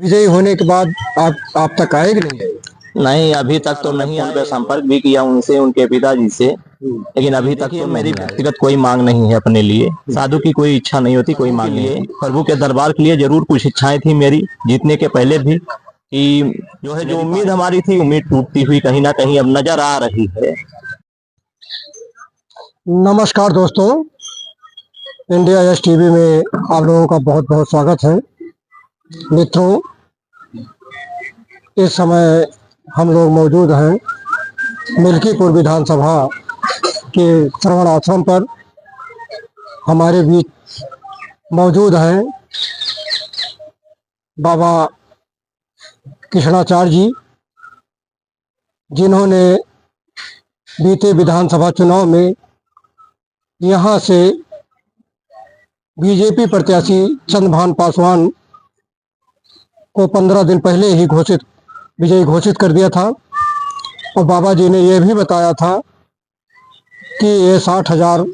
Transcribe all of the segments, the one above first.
विजयी होने के बाद आप तक आए कि नहीं आए? नहीं, अभी तक तो नहीं आए। मैं संपर्क भी किया उनसे, उनके पिताजी से, लेकिन अभी तक तो मेरी व्यक्तिगत कोई मांग नहीं है अपने लिए। साधु की कोई इच्छा नहीं होती, कोई मांग नहीं है। प्रभु के दरबार के लिए जरूर कुछ इच्छाएं थी मेरी जीतने के पहले भी, कि जो उम्मीद हमारी थी, उम्मीद टूटती हुई कहीं ना कहीं अब नजर आ रही है। नमस्कार दोस्तों, इंडिया एस टीवी में आप लोगों का बहुत बहुत स्वागत है। मित्रों, इस समय हम लोग मौजूद हैं मिल्कीपुर विधानसभा के श्रवण आश्रम पर। हमारे बीच मौजूद हैं बाबा कृष्णाचार्य जी, जिन्होंने बीते विधानसभा चुनाव में यहाँ से बीजेपी प्रत्याशी चंद्रभान पासवान को 15 दिन पहले ही विजयी घोषित कर दिया था। और बाबा जी ने यह भी बताया था कि ये 60,000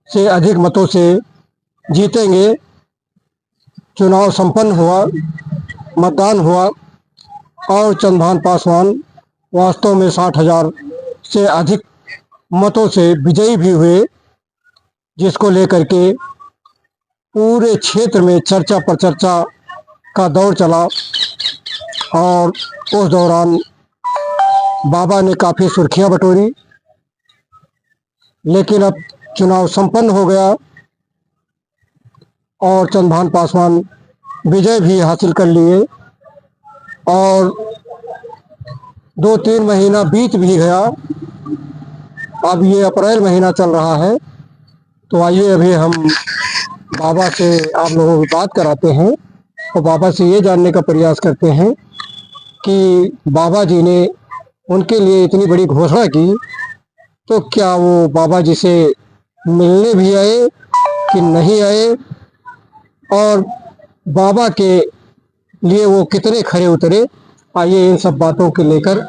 से अधिक मतों से जीतेंगे। चुनाव संपन्न हुआ, मतदान हुआ और चंद्रभान पासवान वास्तव में 60,000 से अधिक मतों से विजयी भी हुए, जिसको लेकर के पूरे क्षेत्र में चर्चा पर चर्चा का दौर चला। और उस दौरान बाबा ने काफ़ी सुर्खियां बटोरी। लेकिन अब चुनाव संपन्न हो गया और चंद्रभान पासवान विजय भी हासिल कर लिए और 2-3 महीना बीत भी गया। अब ये अप्रैल महीना चल रहा है। तो आइए अभी हम बाबा से आप लोगों की बात कराते हैं और बाबा से ये जानने का प्रयास करते हैं कि बाबा जी ने उनके लिए इतनी बड़ी घोषणा की, तो क्या वो बाबा जी से मिलने भी आए कि नहीं आए, और बाबा के लिए वो कितने खरे उतरे। आइए इन सब बातों को लेकर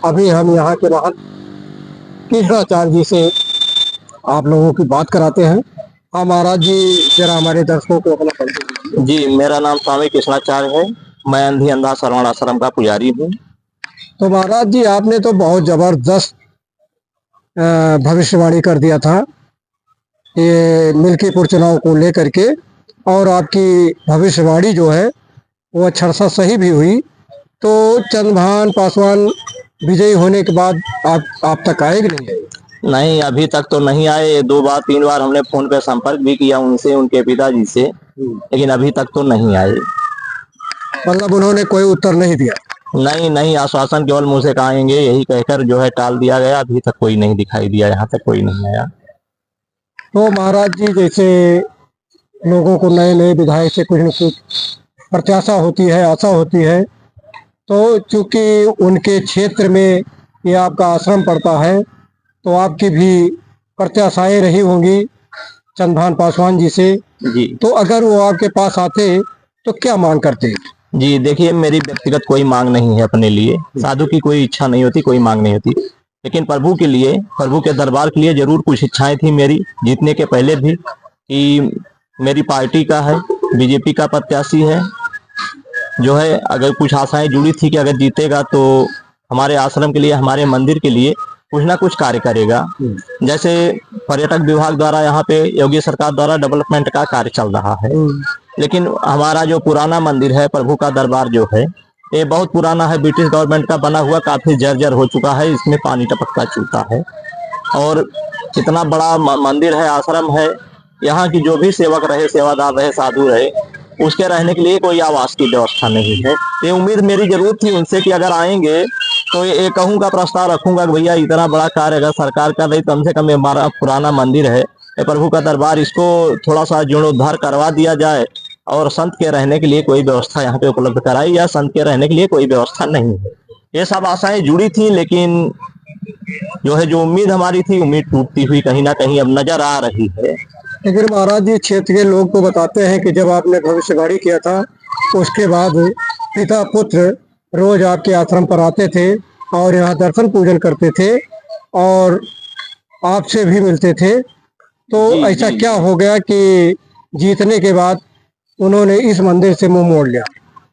अभी हम यहाँ के महंत कृष्णाचार्य जी से आप लोगों की बात कराते हैं। हाँ महाराज जी, जरा हमारे दर्शकों को अपना परिचय दीजिए। जी, मेरा नाम स्वामी कृष्णाचार्य है। मैं अंधी अंधा श्रवण आश्रम का पुजारी हूँ। तो महाराज जी, आपने तो बहुत जबरदस्त भविष्यवाणी कर दिया था ये मिल्कीपुर चुनाव को लेकर के, और आपकी भविष्यवाणी जो है वो अक्षरशः सही भी हुई। तो चंद्रभान पासवान विजयी होने के बाद आप तक आए कि नहीं आए? नहीं, अभी तक तो नहीं आए। 2-3 बार हमने फोन पे संपर्क भी किया उनसे, उनके पिताजी से, लेकिन अभी तक तो नहीं आए। मतलब उन्होंने कोई उत्तर नहीं दिया? नहीं, आश्वासन केवल मुंह से कहेंगे यही कहकर जो है टाल दिया गया। अभी तक कोई नहीं दिखाई दिया, यहाँ तक कोई नहीं आया। तो महाराज जी, जैसे लोगों को नए नए विधायक से कुछ न कुछ प्रत्याशा होती है, आशा होती है, तो चूंकि उनके क्षेत्र में ये आपका आश्रम पड़ता है, तो आपकी भी प्रत्याशाएं रही होंगी चंद्रभान पासवान जी से। जी, तो अगर वो आपके पास आते तो क्या मांग करते? जी देखिए, मेरी व्यक्तिगत कोई मांग नहीं है अपने लिए। साधु की कोई इच्छा नहीं होती, कोई मांग नहीं होती, लेकिन प्रभु के लिए, प्रभु के दरबार के लिए जरूर कुछ इच्छाएं थी मेरी जीतने के पहले भी, कि मेरी पार्टी का है, बीजेपी का प्रत्याशी है जो है। अगर कुछ आशाएं जुड़ी थी कि अगर जीतेगा तो हमारे आश्रम के लिए, हमारे मंदिर के लिए कुछ ना कुछ कार्य करेगा। जैसे पर्यटक विभाग द्वारा यहाँ पे योगी सरकार द्वारा डेवलपमेंट का कार्य चल रहा है, लेकिन हमारा जो पुराना मंदिर है, प्रभु का दरबार जो है, ये बहुत पुराना है, ब्रिटिश गवर्नमेंट का बना हुआ, काफी जर्जर हो चुका है। इसमें पानी टपकता चूता है और इतना बड़ा मंदिर है, आश्रम है। यहाँ की जो भी सेवक रहे, सेवादार रहे, साधु रहे, उसके रहने के लिए कोई आवास की व्यवस्था नहीं है। ये उम्मीद मेरी जरूर थी उनसे कि अगर आएंगे तो ये कहूँगा, प्रस्ताव रखूंगा कि भैया इतना बड़ा कार्य अगर सरकार कर रही, कम से कम हमारा पुराना मंदिर है, प्रभु का दरबार, इसको थोड़ा सा जीर्णोद्धार करवा दिया जाए और संत के रहने के लिए कोई व्यवस्था यहाँ पे उपलब्ध कराई, या संत के रहने के लिए कोई व्यवस्था नहीं है। ये सब आशाएं जुड़ी थी, लेकिन जो उम्मीद हमारी थी, उम्मीद टूटती हुई कहीं ना कहीं अब नजर आ रही है। लेकिन महाराज जी, क्षेत्र के लोग तो बताते हैं कि जब आपने भविष्यवाणी किया था, उसके बाद पिता पुत्र रोज आपके आश्रम पर आते थे और यहाँ दर्शन पूजन करते थे और आपसे भी मिलते थे। तो ऐसा क्या हो गया कि जीतने के बाद उन्होंने इस मंदिर से मुंह मोड़ लिया?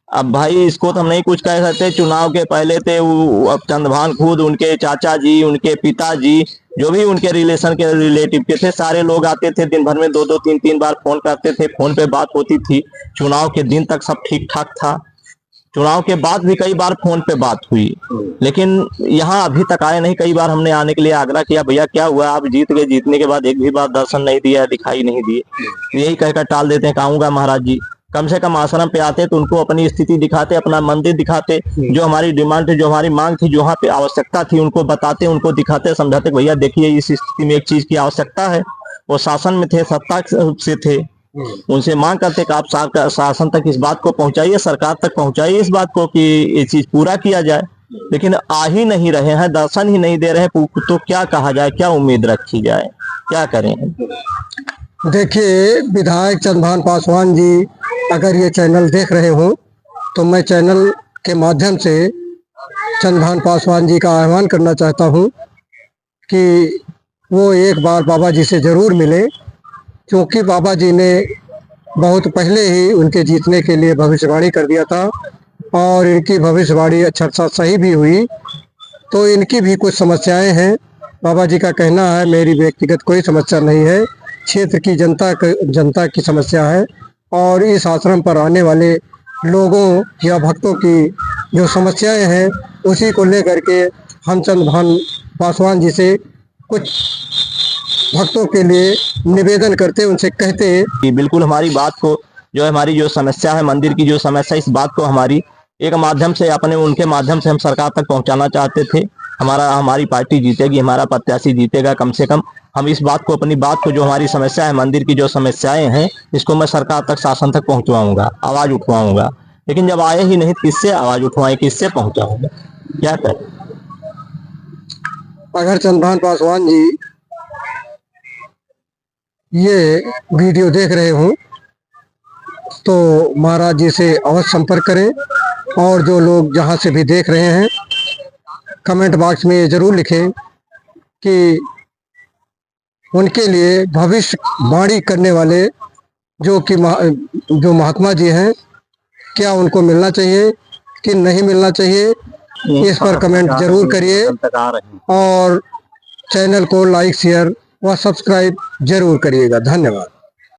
अब भाई इसको तो हम नहीं कुछ कह सकते। चुनाव के पहले थे अब चंद्रभान खुद, उनके चाचा जी, उनके पिताजी, जो भी उनके रिलेशन के रिलेटिव के थे, सारे लोग आते थे। दिन भर में 2-2 3-3 बार फोन करते थे, फोन पे बात होती थी। चुनाव के दिन तक सब ठीक ठाक था। चुनाव के बाद भी कई बार फोन पे बात हुई, लेकिन यहाँ अभी तक आए नहीं। कई बार हमने आने के लिए आग्रह किया, भैया क्या हुआ, आप जीत गए, जीतने के बाद एक भी बार दर्शन नहीं दिया, दिखाई नहीं दिए। यही कहकर टाल देते हैं, कहूंगा महाराज जी कम से कम आश्रम पे आते तो उनको अपनी स्थिति दिखाते, अपना मंदिर दिखाते, जो हमारी डिमांड थी, जो हमारी मांग थी, जो वहाँ पे आवश्यकता थी, उनको बताते, उनको दिखाते, समझाते, भैया देखिए इस स्थिति में एक चीज की आवश्यकता है। वो शासन में थे, सत्ता से थे, उनसे मांग करते कि आप शासन तक इस बात को पहुंचाइए, सरकार तक पहुंचाइए इस बात को कि ये चीज पूरा किया जाए। लेकिन आ ही नहीं रहे हैं, दर्शन ही नहीं दे रहे हैं, तो क्या कहा जाए, क्या उम्मीद रखी जाए, क्या करें। देखिए, विधायक चंद्रभान पासवान जी अगर ये चैनल देख रहे हो तो मैं चैनल के माध्यम से चंद्रभान पासवान जी का आह्वान करना चाहता हूँ कि वो एक बार बाबा जी से ज़रूर मिले, क्योंकि बाबा जी ने बहुत पहले ही उनके जीतने के लिए भविष्यवाणी कर दिया था और इनकी भविष्यवाणी अच्छा सही भी हुई। तो इनकी भी कुछ समस्याएं हैं। बाबा जी का कहना है मेरी व्यक्तिगत कोई समस्या नहीं है, क्षेत्र की जनता की समस्या है और इस आश्रम पर आने वाले लोगों या भक्तों की जो समस्याएं हैं उसी को लेकर के हम चंद्रभान पासवान जी से कुछ भक्तों के लिए निवेदन करते, उनसे कहते कि बिल्कुल हमारी बात को, जो हमारी जो समस्या है, मंदिर की जो समस्या, इस बात को हमारी एक माध्यम से, अपने उनके माध्यम से हम सरकार तक पहुंचाना चाहते थे। हमारी पार्टी जीतेगी, हमारा प्रत्याशी जीतेगा। कम से कम हम इस बात को, अपनी बात को, जो हमारी समस्या है, मंदिर की जो समस्याएं हैं, इसको मैं सरकार तक, शासन तक पहुंचवाऊंगा, आवाज उठवाऊंगा। लेकिन जब आए ही नहीं, किससे आवाज उठवाएं, किससे पहुंचाऊंगा, क्या करें। अगर चंद्रभान पासवान जी ये वीडियो देख रहे हो तो महाराज जी से अवश्य संपर्क करें और जो लोग जहाँ से भी देख रहे हैं कमेंट बॉक्स में ये जरूर लिखें कि उनके लिए भविष्यवाणी करने वाले जो महात्मा जी हैं, क्या उनको मिलना चाहिए कि नहीं मिलना चाहिए, इस पर कमेंट जरूर करिए और चैनल को लाइक, शेयर व सब्सक्राइब जरूर करिएगा। धन्यवाद।